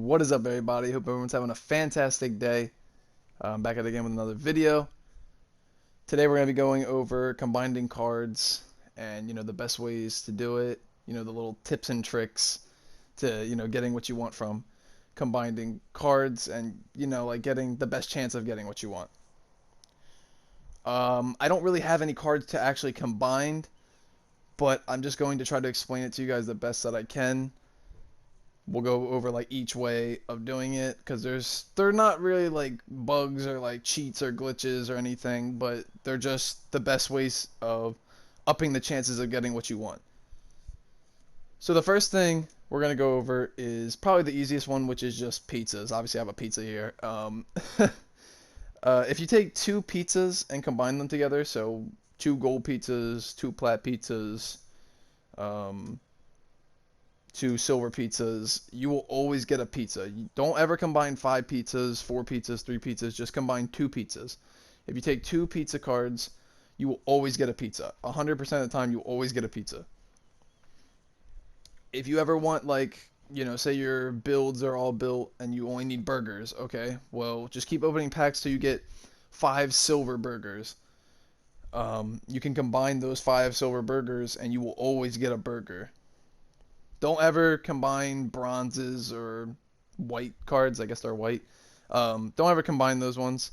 What is up, everybody? Hope everyone's having a fantastic day. Back at it again with another video. Today we're going to be going over combining cards and the best ways to do it. The little tips and tricks to getting what you want from combining cards and like getting the best chance of getting what you want. I don't really have any cards to actually combine, but I'm just going to try to explain it to you guys the best that I can. We'll go over like each way of doing it because they're not really like bugs or like cheats or glitches or anything, but they're just the best ways of upping the chances of getting what you want. So the first thing we're gonna go over is probably the easiest one, which is just pizzas. Obviously, I have a pizza here. If you take two pizzas and combine them together, so two gold pizzas, two plat pizzas, um, two silver pizzas, you will always get a pizza. You don't ever combine 5 pizzas, 4 pizzas, 3 pizzas. Just combine 2 pizzas. If you take 2 pizza cards, you will always get a pizza. 100% of the time, you always get a pizza. If you ever want, like, say your builds are all built and you only need burgers, okay? Well, just keep opening packs till you get 5 silver burgers. You can combine those 5 silver burgers and you will always get a burger. Don't ever combine bronzes or white cards. I guess they're white. Don't ever combine those ones.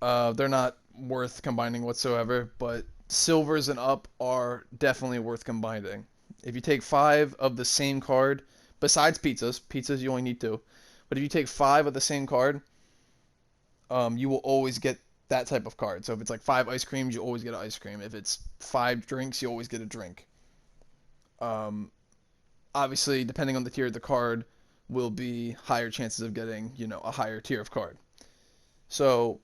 They're not worth combining whatsoever, but silvers and up are definitely worth combining. If you take 5 of the same card, besides pizzas you only need 2, but if you take 5 of the same card, you will always get that type of card. So if it's like 5 ice creams, you always get an ice cream. If it's 5 drinks, you always get a drink. Obviously, depending on the tier of the card, will be higher chances of getting, a higher tier of card. So,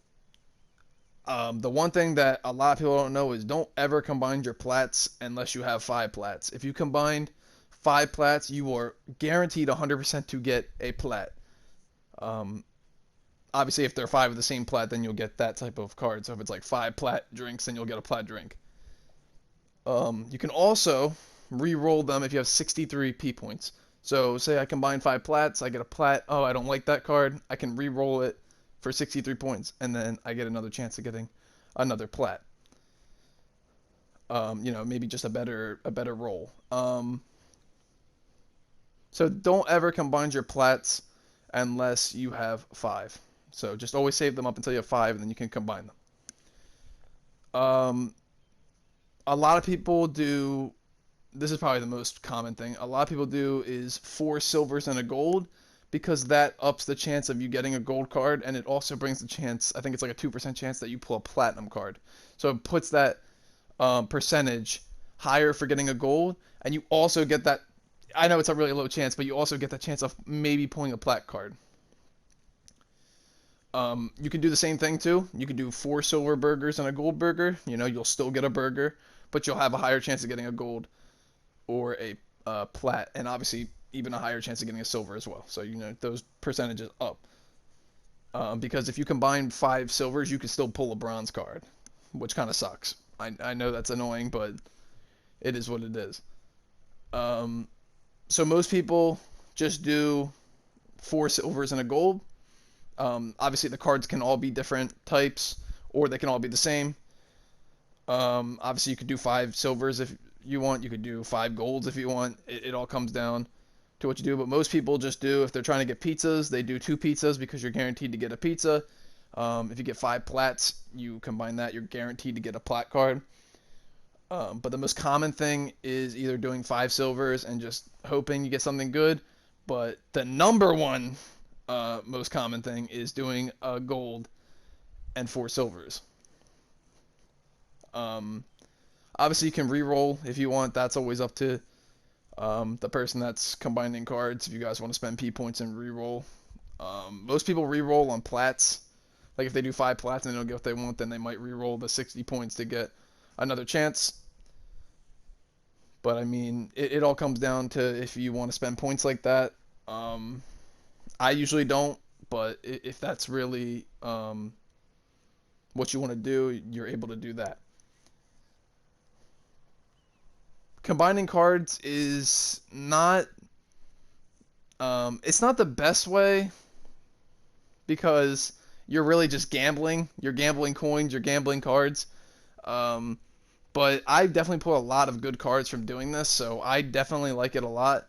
the one thing that a lot of people don't know is don't ever combine your plats unless you have 5 plats. If you combine 5 plats, you are guaranteed 100% to get a plat. Obviously, if there are 5 of the same plat, then you'll get that type of card. So if it's like 5 plat drinks, then you'll get a plat drink. You can also re-roll them if you have 63 P points. So say I combine 5 plats, I get a plat. Oh, I don't like that card. I can re-roll it for 63 points, and then I get another chance of getting another plat. Maybe just a better roll. So don't ever combine your plats unless you have 5. So just always save them up until you have 5, and then you can combine them. A lot of people do. This is probably the most common thing. A lot of people do is 4 silvers and a gold because that ups the chance of you getting a gold card, and it also brings the chance, I think it's like a 2% chance that you pull a platinum card. So it puts that percentage higher for getting a gold, and you also get that, I know it's a really low chance, but you also get the chance of maybe pulling a plat card. You can do the same thing too. You can do 4 silver burgers and a gold burger. You'll still get a burger, but you'll have a higher chance of getting a gold or a plat, and obviously even a higher chance of getting a silver as well. So those percentages up. Because if you combine 5 silvers, you can still pull a bronze card, which kind of sucks. I know that's annoying, but it is what it is. So most people just do 4 silvers and a gold. Obviously the cards can all be different types, or they can all be the same. Obviously you could do 5 silvers if you want. You could do 5 golds if you want. It all comes down to what you do. But most people just do, if they're trying to get pizzas, they do 2 pizzas because you're guaranteed to get a pizza. If you get 5 plats, you combine that, you're guaranteed to get a plat card. But the most common thing is either doing 5 silvers and just hoping you get something good. But the number one most common thing is doing a gold and 4 silvers. Obviously, you can re-roll if you want. That's always up to the person that's combining cards. If you guys want to spend P points and re-roll, most people re-roll on plats. Like if they do 5 plats and they don't get what they want, then they might re-roll the 60 points to get another chance. But I mean, it all comes down to if you want to spend points like that. I usually don't, but if that's really what you want to do, you're able to do that. Combining cards is not It's not the best way because you're really just gambling. You're gambling coins, you're gambling cards. Um, but I definitely pull a lot of good cards from doing this, so I definitely like it a lot.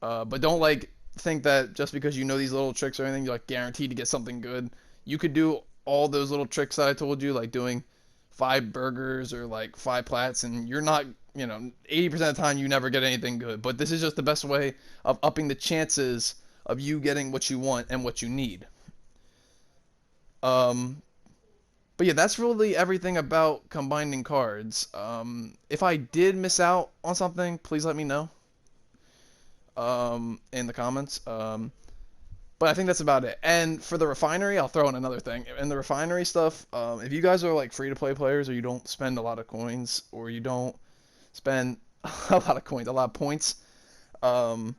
But don't like think that just because you know these little tricks or anything, you're like guaranteed to get something good. You could do all those little tricks that I told you, like doing 5 burgers or like 5 plats, and you're not, 80% of the time you never get anything good. But this is just the best way of upping the chances of you getting what you want and what you need. Um, but yeah, that's really everything about combining cards. If I did miss out on something, please let me know in the comments. But I think that's about it. And for the refinery, I'll throw in another thing. In the refinery stuff, if you guys are like free to play players, or you don't spend a lot of coins, or you don't spend a lot of coins, a lot of points, um,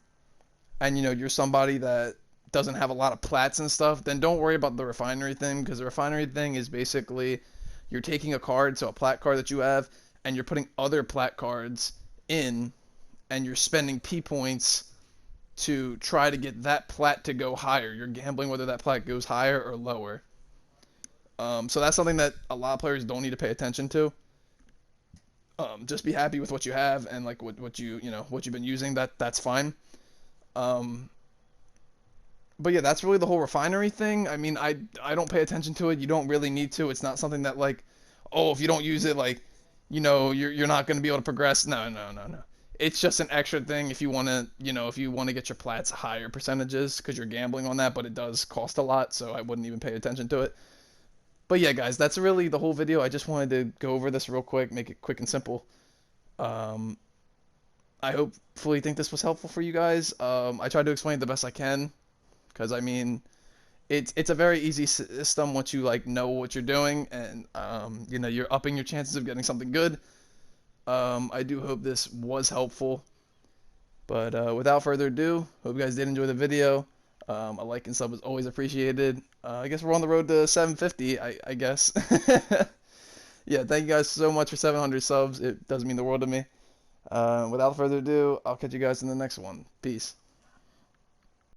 and you're somebody that doesn't have a lot of plats and stuff, then don't worry about the refinery thing, because the refinery thing is basically you're taking a card, so a plat card that you have, and you're putting other plat cards in, and you're spending P points to try to get that plat to go higher. You're gambling whether that plat goes higher or lower. So that's something that a lot of players don't need to pay attention to. Just be happy with what you have and like what what you've been using. That's fine. Um, but yeah, that's really the whole refinery thing. I mean, I don't pay attention to it. You don't really need to. It's not something that like, oh, if you don't use it, like, you're not going to be able to progress. No, no, no, no. It's just an extra thing if you want to, if you want to get your plats higher percentages because you're gambling on that, but it does cost a lot, so I wouldn't even pay attention to it. But yeah, guys, that's really the whole video. I just wanted to go over this real quick, make it quick and simple. Um, I hopefully think this was helpful for you guys. I tried to explain it the best I can because I mean, it's a very easy system once you like know what you're doing and you're upping your chances of getting something good. I do hope this was helpful. But without further ado, hope you guys did enjoy the video. A like and sub is always appreciated. I guess we're on the road to 750, I guess. Yeah, thank you guys so much for 700 subs. It does mean the world to me. Without further ado, I'll catch you guys in the next one. Peace.